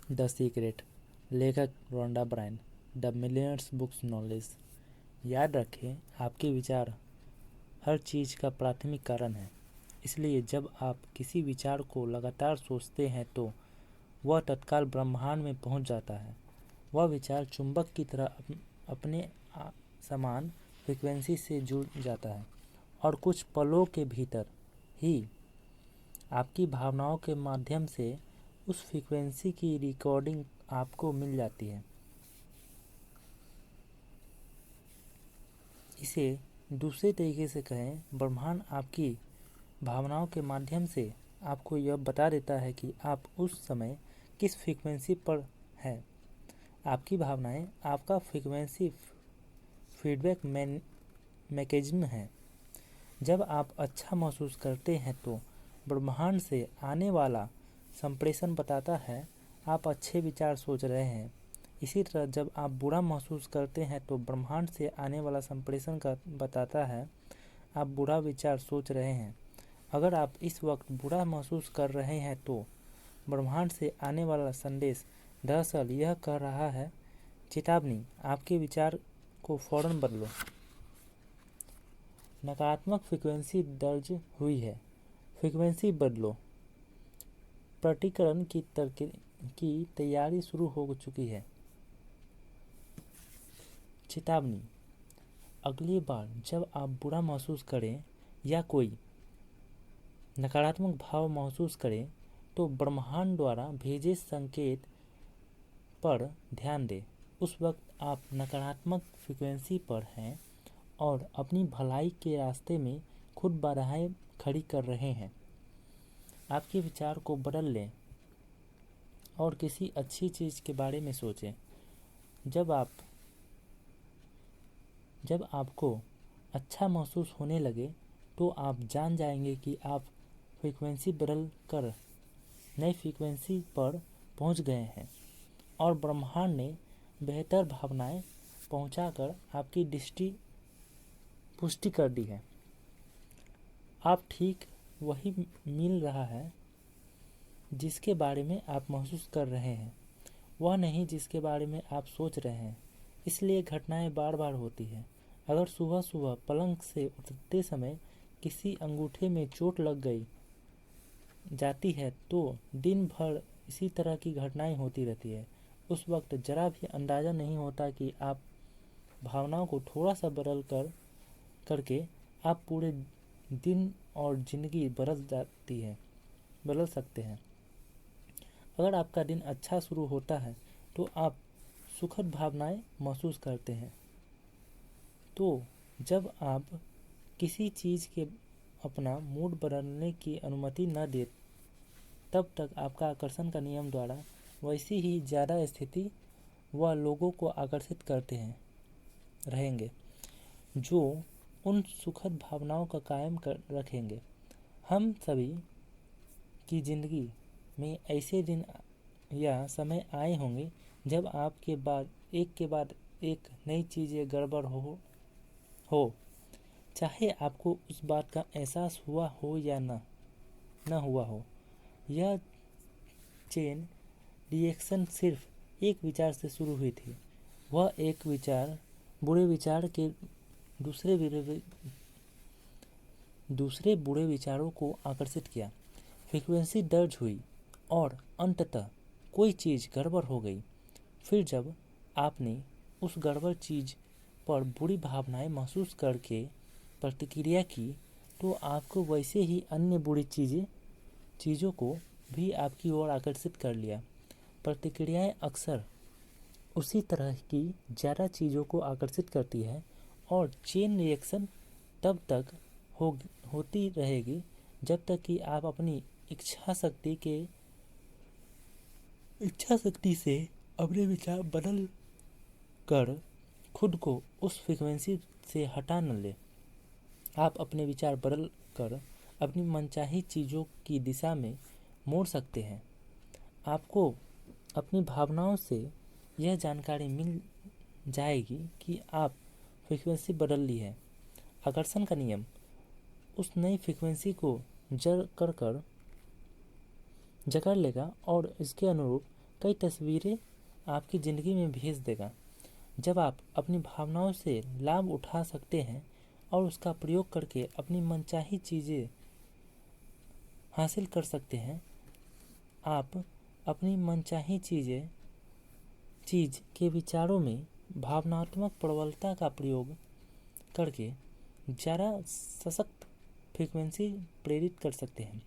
The secret, लेखक Rhonda Byrne. The millionaires books knowledge. याद रखें, आपके विचार हर चीज़ का प्राथमिक कारण है। इसलिए जब आप किसी विचार को लगातार सोचते हैं तो वह तत्काल ब्रह्मांड में पहुंच जाता है। वह विचार चुंबक की तरह अपने समान फ्रीक्वेंसी से जुड़ जाता है और कुछ पलों के भीतर ही आपकी भावनाओं के माध्यम से उस फ्रीक्वेंसी की रिकॉर्डिंग आपको मिल जाती है। इसे दूसरे तरीके से कहें, ब्रह्मांड आपकी भावनाओं के माध्यम से आपको यह बता देता है कि आप उस समय किस फ्रीक्वेंसी पर हैं। आपकी भावनाएं आपका फ्रीक्वेंसी फीडबैक मैकेनिज्म है। जब आप अच्छा महसूस करते हैं तो ब्रह्मांड से आने वाला संप्रेषण बताता है आप अच्छे विचार सोच रहे हैं। इसी तरह जब आप बुरा महसूस करते हैं तो ब्रह्मांड से आने वाला संप्रेषण का बताता है आप बुरा विचार सोच रहे हैं। अगर आप इस वक्त बुरा महसूस कर रहे हैं तो ब्रह्मांड से आने वाला संदेश दरअसल यह कह रहा है, चेतावनी, आपके विचार को फौरन बदलो। नकारात्मक फ्रीक्वेंसी दर्ज हुई है, फ्रीक्वेंसी बदलो। प्रकटीकरण की तैयारी शुरू हो चुकी है। चेतावनी, अगली बार जब आप बुरा महसूस करें या कोई नकारात्मक भाव महसूस करें तो ब्रह्मांड द्वारा भेजे संकेत पर ध्यान दें। उस वक्त आप नकारात्मक फ्रीक्वेंसी पर हैं और अपनी भलाई के रास्ते में खुद बाधाएं खड़ी कर रहे हैं। आपके विचार को बदल लें और किसी अच्छी चीज़ के बारे में सोचें। जब आपको अच्छा महसूस होने लगे तो आप जान जाएंगे कि आप फ्रीक्वेंसी बदल कर नई फ्रीक्वेंसी पर पहुंच गए हैं और ब्रह्मांड ने बेहतर भावनाएं पहुंचाकर आपकी दृष्टि पुष्टि कर दी है। आप ठीक वही मिल रहा है जिसके बारे में आप महसूस कर रहे हैं, वह नहीं जिसके बारे में आप सोच रहे हैं। इसलिए घटनाएं बार बार होती हैं। अगर सुबह सुबह पलंग से उठते समय किसी अंगूठे में चोट लग जाती है तो दिन भर इसी तरह की घटनाएं होती रहती है। उस वक्त जरा भी अंदाज़ा नहीं होता कि आप भावनाओं को थोड़ा सा करके आप पूरे दिन और ज़िंदगी बदल सकते हैं। अगर आपका दिन अच्छा शुरू होता है तो आप सुखद भावनाएं महसूस करते हैं। तो जब आप किसी चीज़ के अपना मूड बदलने की अनुमति न दें तब तक आपका आकर्षण का नियम द्वारा वैसी ही ज़्यादा स्थिति व लोगों को आकर्षित करते रहेंगे जो उन सुखद भावनाओं का कायम रखेंगे। हम सभी की ज़िंदगी में ऐसे दिन या समय आए होंगे जब आपके बाद एक नई चीज़ें गड़बड़ हो, चाहे आपको उस बात का एहसास हुआ हो या न हुआ हो। यह चेन रिएक्शन सिर्फ एक विचार से शुरू हुई थी। वह एक बुरे विचार के दूसरे बुरे विचारों को आकर्षित किया। फ्रीक्वेंसी दर्ज हुई और अंततः कोई चीज़ गड़बड़ हो गई। फिर जब आपने उस गड़बड़ चीज़ पर बुरी भावनाएं महसूस करके प्रतिक्रिया की तो आपको वैसे ही अन्य बुरी चीज़ों को भी आपकी ओर आकर्षित कर लिया। प्रतिक्रियाएं अक्सर उसी तरह की ज़्यादा चीज़ों को आकर्षित करती है और चेन रिएक्शन तब तक होती रहेगी जब तक कि आप अपनी इच्छा शक्ति से अपने विचार बदल कर खुद को उस फ्रीक्वेंसी से हटा न ले। आप अपने विचार बदल कर अपनी मनचाही चीज़ों की दिशा में मोड़ सकते हैं। आपको अपनी भावनाओं से यह जानकारी मिल जाएगी कि आप फ्रीक्वेंसी बदल ली है। आकर्षण का नियम उस नई फ्रीक्वेंसी को जकड़ लेगा और इसके अनुरूप कई तस्वीरें आपकी ज़िंदगी में भेज देगा। जब आप अपनी भावनाओं से लाभ उठा सकते हैं और उसका प्रयोग करके अपनी मनचाही चीज़ें हासिल कर सकते हैं, आप अपनी मनचाही चीज़ के विचारों में भावनात्मक प्रबलता का प्रयोग करके ज़्यादा सशक्त फ्रीक्वेंसी प्रेरित कर सकते हैं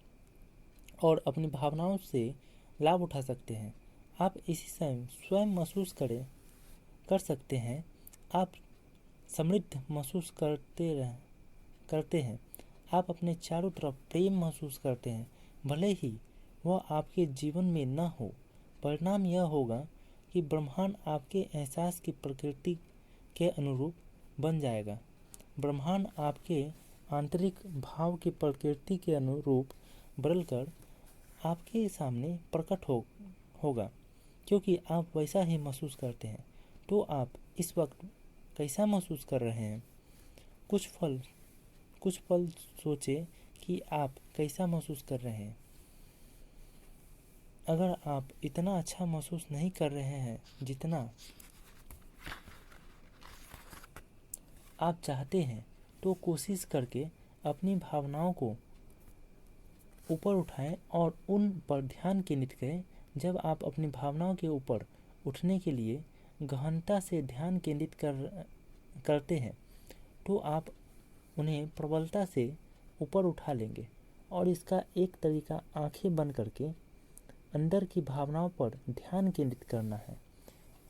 और अपनी भावनाओं से लाभ उठा सकते हैं। आप इसी समय स्वयं महसूस कर सकते हैं, आप समृद्ध महसूस करते हैं, आप अपने चारों तरफ प्रेम महसूस करते हैं, भले ही वह आपके जीवन में न हो। परिणाम यह होगा कि ब्रह्मांड आपके एहसास की प्रकृति के अनुरूप बन जाएगा। ब्रह्मांड आपके आंतरिक भाव की प्रकृति के अनुरूप बदलकर आपके सामने प्रकट होगा, क्योंकि आप वैसा ही महसूस करते हैं। तो आप इस वक्त कैसा महसूस कर रहे हैं? कुछ पल सोचें कि आप कैसा महसूस कर रहे हैं। अगर आप इतना अच्छा महसूस नहीं कर रहे हैं जितना आप चाहते हैं, तो कोशिश करके अपनी भावनाओं को ऊपर उठाएं और उन पर ध्यान केंद्रित करें। जब आप अपनी भावनाओं के ऊपर उठने के लिए गहनता से ध्यान केंद्रित करते हैं, तो आप उन्हें प्रबलता से ऊपर उठा लेंगे। और इसका एक तरीका आंखें बंद करके अंदर की भावनाओं पर ध्यान केंद्रित करना है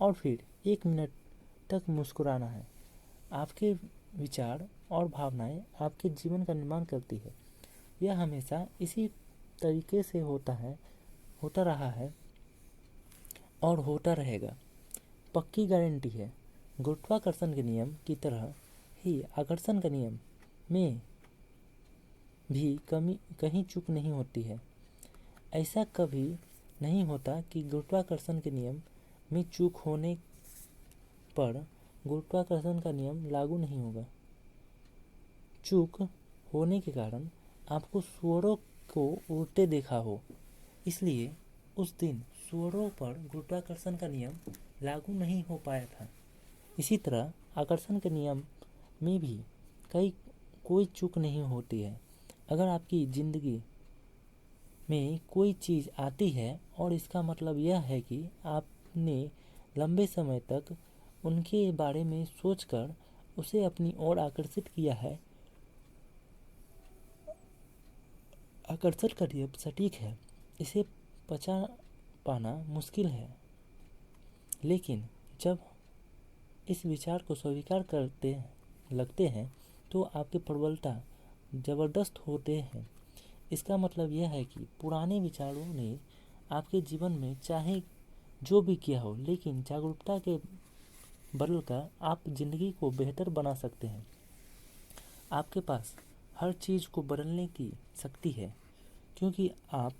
और फिर 1 मिनट तक मुस्कुराना है। आपके विचार और भावनाएं आपके जीवन का निर्माण करती है। यह हमेशा इसी तरीके से होता रहा है और होता रहेगा। पक्की गारंटी है। गुरुत्वाकर्षण के नियम की तरह ही आकर्षण के नियम में भी कहीं चूक नहीं होती है। ऐसा कभी नहीं होता कि गुरुत्वाकर्षण के नियम में चूक होने पर गुरुत्वाकर्षण का नियम लागू नहीं होगा। चूक होने के कारण आपको सूअरों को उड़ते देखा हो, इसलिए उस दिन सूअरों पर गुरुत्वाकर्षण का नियम लागू नहीं हो पाया था। इसी तरह आकर्षण के नियम में भी कोई चूक नहीं होती है। अगर आपकी ज़िंदगी में कोई चीज़ आती है और इसका मतलब यह है कि आपने लंबे समय तक उनके बारे में सोचकर उसे अपनी ओर आकर्षित किया है। आकर्षण का नियम सटीक है, इसे पचा पाना मुश्किल है, लेकिन जब इस विचार को स्वीकार करते लगते हैं तो आपकी प्रबलता ज़बरदस्त होते हैं। इसका मतलब यह है कि पुराने विचारों ने आपके जीवन में चाहे जो भी किया हो, लेकिन जागरूकता के बदलकर आप जिंदगी को बेहतर बना सकते हैं। आपके पास हर चीज़ को बदलने की शक्ति है, क्योंकि आप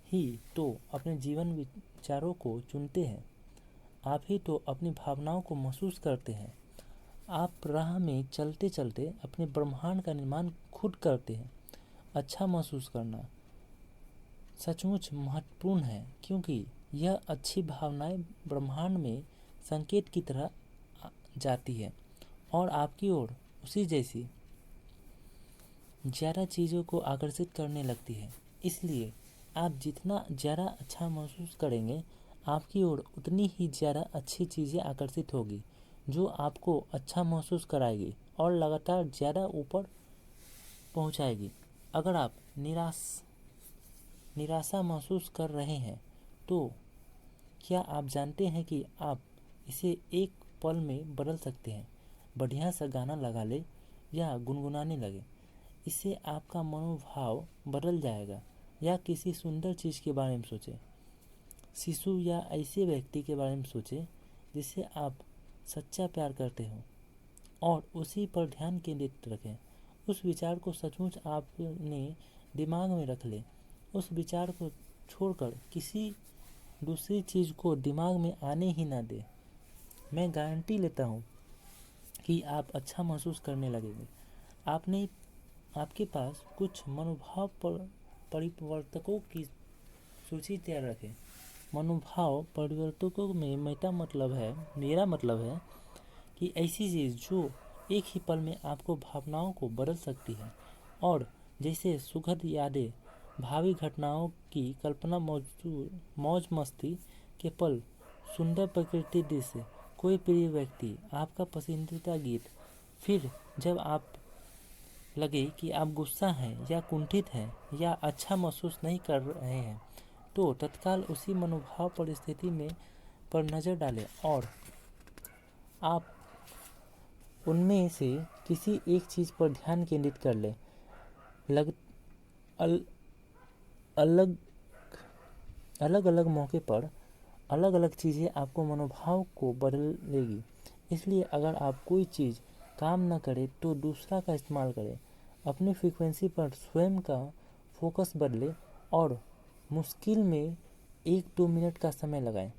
ही तो अपने जीवन विचारों को चुनते हैं। आप ही तो अपनी भावनाओं को महसूस करते हैं। आप राह में चलते चलते अपने ब्रह्मांड का निर्माण खुद करते हैं। अच्छा महसूस करना सचमुच महत्वपूर्ण है, क्योंकि यह अच्छी भावनाएं ब्रह्मांड में संकेत की तरह जाती है और आपकी ओर उसी जैसी ज़्यादा चीज़ों को आकर्षित करने लगती है। इसलिए आप जितना ज़्यादा अच्छा महसूस करेंगे, आपकी ओर उतनी ही ज़्यादा अच्छी चीज़ें आकर्षित होगी, जो आपको अच्छा महसूस कराएगी और लगातार ज़्यादा ऊपर पहुंचाएगी। अगर आप निराशा महसूस कर रहे हैं, तो क्या आप जानते हैं कि आप इसे एक पल में बदल सकते हैं? बढ़िया सा गाना लगा ले या गुनगुनाने लगे, इससे आपका मनोभाव बदल जाएगा। या किसी सुंदर चीज़ के बारे में सोचें, शिशु या ऐसे व्यक्ति के बारे में सोचें जिससे आप सच्चा प्यार करते हो और उसी पर ध्यान केंद्रित रखें। उस विचार को सचमुच आपने दिमाग में रख ले। उस विचार को छोड़कर किसी दूसरी चीज़ को दिमाग में आने ही ना दे। मैं गारंटी लेता हूँ कि आप अच्छा महसूस करने लगेंगे। आपके पास कुछ मनोभाव परिवर्तकों की सूची तैयार रखें। मनोभाव परिवर्तकों में मेरा मतलब है कि ऐसी चीज़ जो एक ही पल में आपको भावनाओं को बदल सकती है, और जैसे सुखद यादें, भावी घटनाओं की कल्पना, मौज मस्ती के पल, सुंदर प्रकृति दृश्य, कोई प्रिय व्यक्ति, आपका पसंदीदा गीत। फिर जब आप लगे कि आप गुस्सा हैं या कुंठित हैं या अच्छा महसूस नहीं कर रहे हैं, तो तत्काल उसी मनोभाव परिस्थिति में पर नज़र डालें और आप उनमें से किसी एक चीज़ पर ध्यान केंद्रित कर लें। लग अल, अलग अलग अलग मौके पर अलग अलग चीज़ें आपको मनोभाव को बदलेगी। इसलिए अगर आप कोई चीज़ काम न करे तो दूसरा का इस्तेमाल करें। अपनी फ्रीक्वेंसी पर स्वयं का फोकस बदलें और मुश्किल में 1-2 मिनट का समय लगाएं।